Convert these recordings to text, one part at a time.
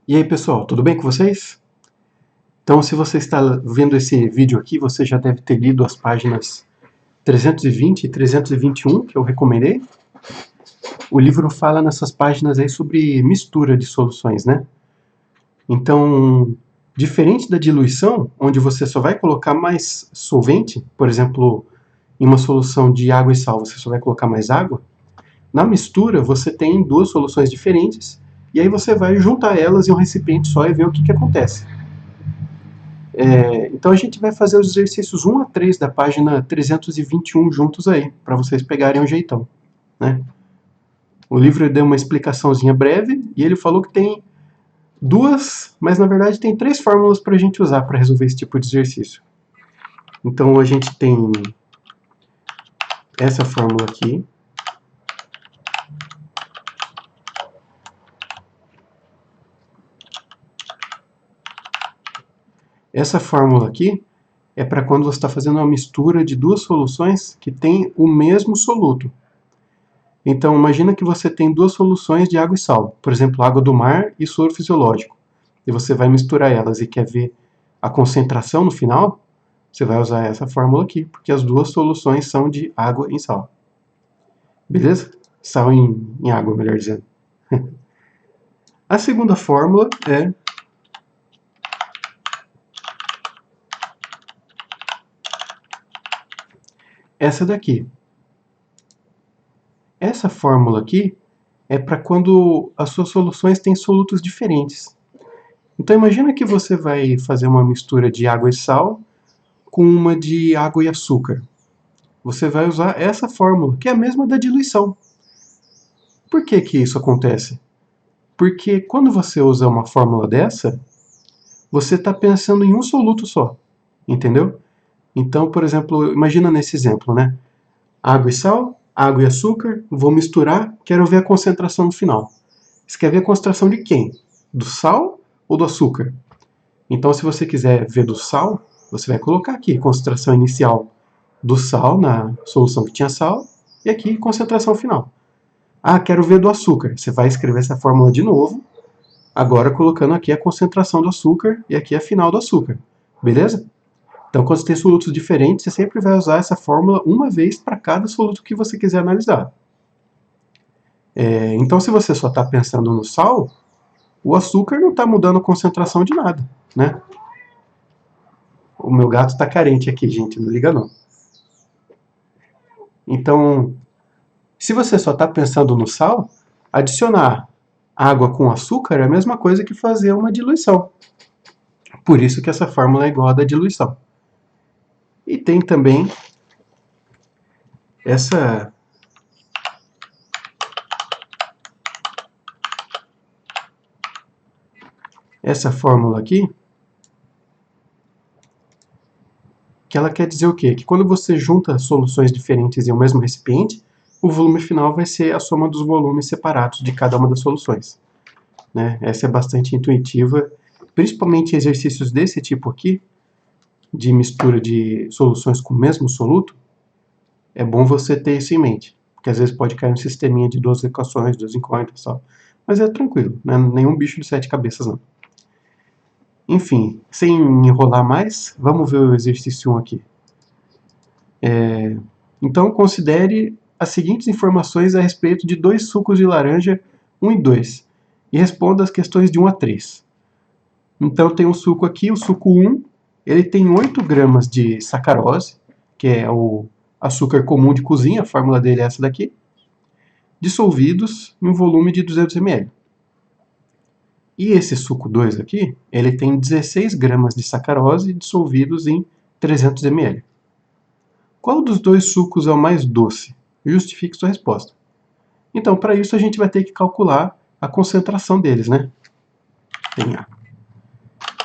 E aí pessoal, tudo bem com vocês? Então, se você está vendo esse vídeo aqui, você já deve ter lido as páginas 320 e 321 que eu recomendei. O livro fala nessas páginas aí sobre mistura de soluções, né? Então, diferente da diluição, onde você só vai colocar mais solvente, por exemplo, em uma solução de água e sal você só vai colocar mais água, na mistura você tem duas soluções diferentes e aí você vai juntar elas em um recipiente só e ver o que acontece. Então a gente vai fazer os exercícios 1 a 3 da página 321 juntos aí, para vocês pegarem um jeitão, né? O livro deu uma explicaçãozinha breve e ele falou que tem duas, mas na verdade tem três fórmulas para a gente usar para resolver esse tipo de exercício. Então a gente tem essa fórmula aqui. Essa fórmula aqui é para quando você está fazendo uma mistura de duas soluções que têm o mesmo soluto. Então, imagina que você tem duas soluções de água e sal, por exemplo, água do mar e soro fisiológico, e você vai misturar elas e quer ver a concentração no final, você vai usar essa fórmula aqui, porque as duas soluções são de água em sal. Beleza? Sal em água, melhor dizendo. A segunda fórmula é essa daqui. Essa fórmula aqui é para quando as suas soluções têm solutos diferentes. Então imagina que você vai fazer uma mistura de água e sal com uma de água e açúcar. Você vai usar essa fórmula, que é a mesma da diluição. Por que isso acontece? Porque quando você usa uma fórmula dessa, você está pensando em um soluto só, entendeu? Então, por exemplo, imagina nesse exemplo, né? Água e sal, água e açúcar, vou misturar, quero ver a concentração no final. Você quer ver a concentração de quem? Do sal ou do açúcar? Então, se você quiser ver do sal, você vai colocar aqui concentração inicial do sal na solução que tinha sal e aqui concentração final. Ah, quero ver do açúcar. Você vai escrever essa fórmula de novo, agora colocando aqui a concentração do açúcar e aqui a final do açúcar. Beleza? Então, quando você tem solutos diferentes, você sempre vai usar essa fórmula uma vez para cada soluto que você quiser analisar. Então, se você só está pensando no sal, o açúcar não está mudando a concentração de nada, né? O meu gato está carente aqui, gente, não liga não. Então, se você só está pensando no sal, adicionar água com açúcar é a mesma coisa que fazer uma diluição. Por isso que essa fórmula é igual à da diluição. E tem também essa fórmula aqui, que ela quer dizer o quê? Que quando você junta soluções diferentes em um mesmo recipiente, o volume final vai ser a soma dos volumes separados de cada uma das soluções, né? Essa é bastante intuitiva, principalmente em exercícios desse tipo aqui, de mistura de soluções com o mesmo soluto, é bom você ter isso em mente, porque às vezes pode cair um sisteminha de duas equações, duas incógnitas e tal. Mas é tranquilo, né? Nenhum bicho de sete cabeças não. Enfim, sem enrolar mais, vamos ver o exercício 1 aqui. Então, considere as seguintes informações a respeito de dois sucos de laranja 1 e 2, e responda as questões de 1 a 3. Então, tem um suco aqui, o suco 1, ele tem 8 gramas de sacarose, que é o açúcar comum de cozinha, a fórmula dele é essa daqui, dissolvidos em um volume de 200 ml. E esse suco 2 aqui, ele tem 16 gramas de sacarose dissolvidos em 300 ml. Qual dos dois sucos é o mais doce? Justifique sua resposta. Então, para isso, a gente vai ter que calcular a concentração deles, né?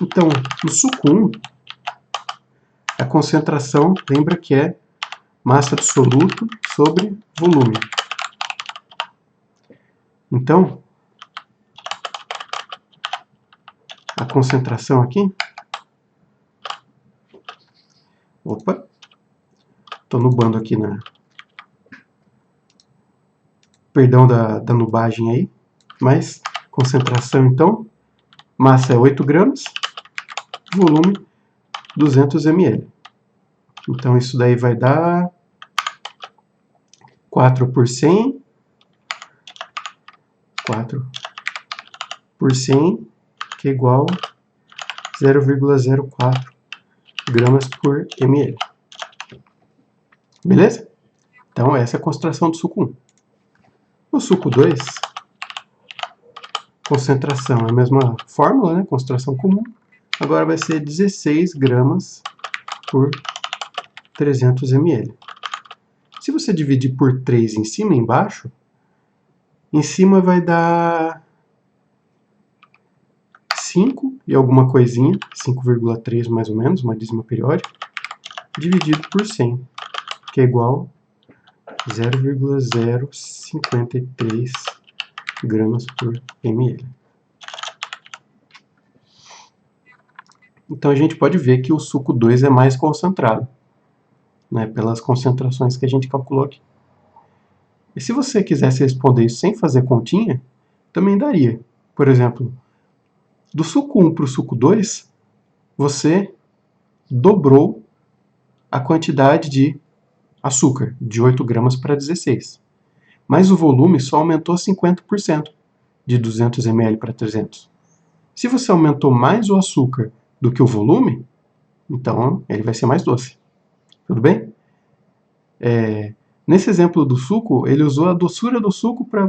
Então, no suco 1, a concentração, lembra que é massa do soluto sobre volume. Então, a concentração aqui... Opa! Estou nubando aqui na... Perdão da nubagem aí. Mas, concentração, então, Massa é 8 gramas, volume 200 ml. Então isso daí vai dar 4 por 100, 4 por 100, que é igual a 0,04 gramas por ml. Beleza? Então essa é a concentração do suco 1. No suco 2, concentração é a mesma fórmula, né? Concentração comum. Agora vai ser 16 gramas por 300 ml. Se você dividir por 3 em cima e embaixo, em cima vai dar 5 e alguma coisinha, 5,3 mais ou menos, uma dízima periódica, dividido por 100, que é igual a 0,053 gramas por ml. Então a gente pode ver que o suco 2 é mais concentrado, né, pelas concentrações que a gente calculou aqui. E se você quisesse responder isso sem fazer continha, também daria. Por exemplo, do suco 1 para o suco 2, você dobrou a quantidade de açúcar, de 8 gramas para 16. Mas o volume só aumentou 50%, de 200 ml para 300. Se você aumentou mais o açúcar do que o volume, então ele vai ser mais doce. Tudo bem? Nesse exemplo do suco, ele usou a doçura do suco para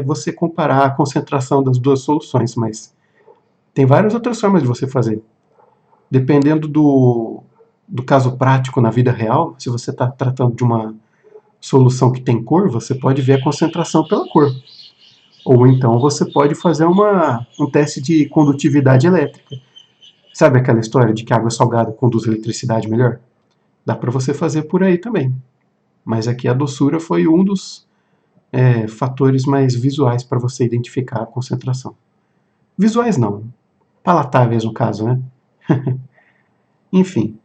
você comparar a concentração das duas soluções, mas tem várias outras formas de você fazer. Dependendo do caso prático na vida real, se você está tratando de uma solução que tem cor, você pode ver a concentração pela cor. Ou então você pode fazer um teste de condutividade elétrica. Sabe aquela história de que água salgada conduz eletricidade melhor? Dá para você fazer por aí também. Mas aqui a doçura foi um dos fatores mais visuais para você identificar a concentração. Visuais não, palatáveis no caso, né? Enfim.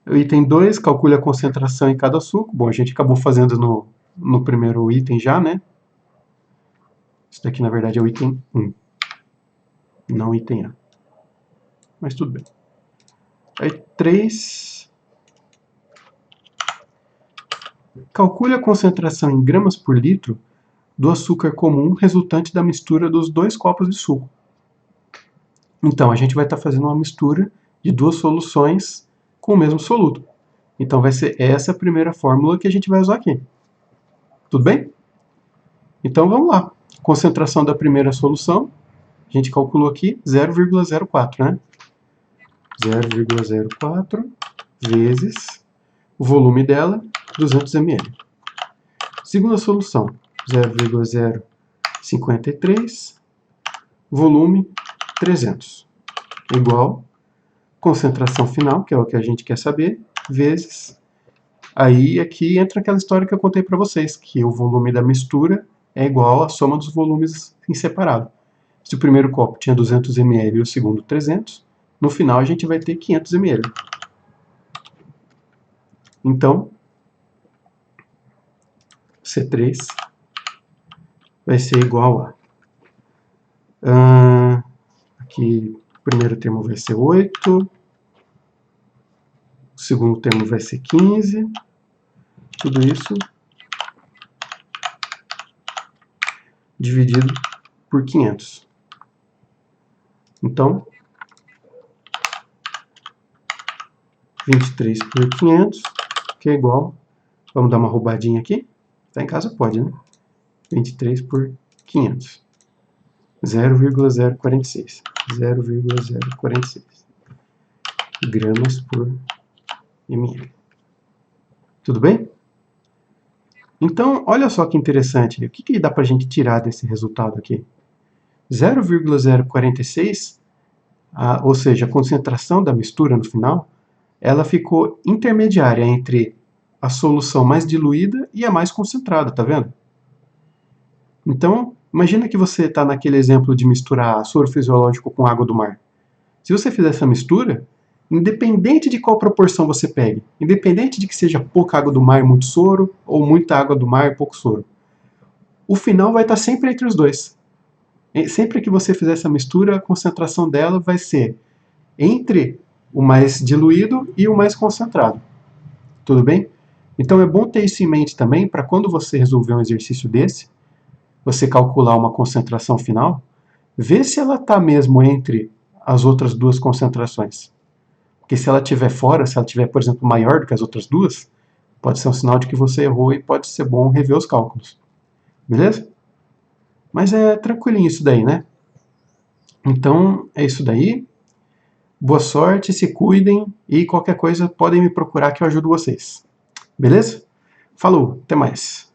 O item 2, calcule a concentração em cada suco. Bom, a gente acabou fazendo no primeiro item já, né? Isso daqui, na verdade, é o item 1. Não o item A. Mas tudo bem. Aí, 3. Calcule a concentração em gramas por litro do açúcar comum resultante da mistura dos 2 copos de suco. Então, a gente vai estar fazendo uma mistura de 2 soluções com o mesmo soluto. Então, vai ser essa a primeira fórmula que a gente vai usar aqui. Tudo bem? Então, vamos lá. Concentração da primeira solução, a gente calculou aqui 0,04, né? 0,04 vezes o volume dela, 200 ml. Segunda solução, 0,053, volume 300, igual concentração final, que é o que a gente quer saber, vezes... Aí aqui entra aquela história que eu contei para vocês, que o volume da mistura é igual à soma dos volumes em separado. Se o primeiro copo tinha 200 ml e o segundo 300, no final a gente vai ter 500 ml. Então, C3 vai ser igual a... aqui o primeiro termo vai ser 8, o segundo termo vai ser 15, tudo isso dividido por 500. Então, 23 por 500, que é igual, vamos dar uma roubadinha aqui, tá em casa pode, né? 23 por 500, 0,046, 0,046 gramas por ml. Tudo bem? Então, olha só que interessante, o que dá para a gente tirar desse resultado aqui? 0,046, ou seja, a concentração da mistura no final, ela ficou intermediária entre a solução mais diluída e a mais concentrada, tá vendo? Então, imagina que você está naquele exemplo de misturar soro fisiológico com água do mar. Se você fizer essa mistura, independente de qual proporção você pegue, independente de que seja pouca água do mar e muito soro, ou muita água do mar e pouco soro, o final vai estar sempre entre os dois. Sempre que você fizer essa mistura, a concentração dela vai ser entre o mais diluído e o mais concentrado. Tudo bem? Então é bom ter isso em mente também para quando você resolver um exercício desse, você calcular uma concentração final, ver se ela está mesmo entre as outras duas concentrações. Porque se ela estiver fora, se ela estiver, por exemplo, maior do que as outras duas, pode ser um sinal de que você errou e pode ser bom rever os cálculos. Beleza? Mas é tranquilinho isso daí, né? Então é isso daí. Boa sorte, se cuidem e qualquer coisa podem me procurar que eu ajudo vocês. Beleza? Falou, até mais.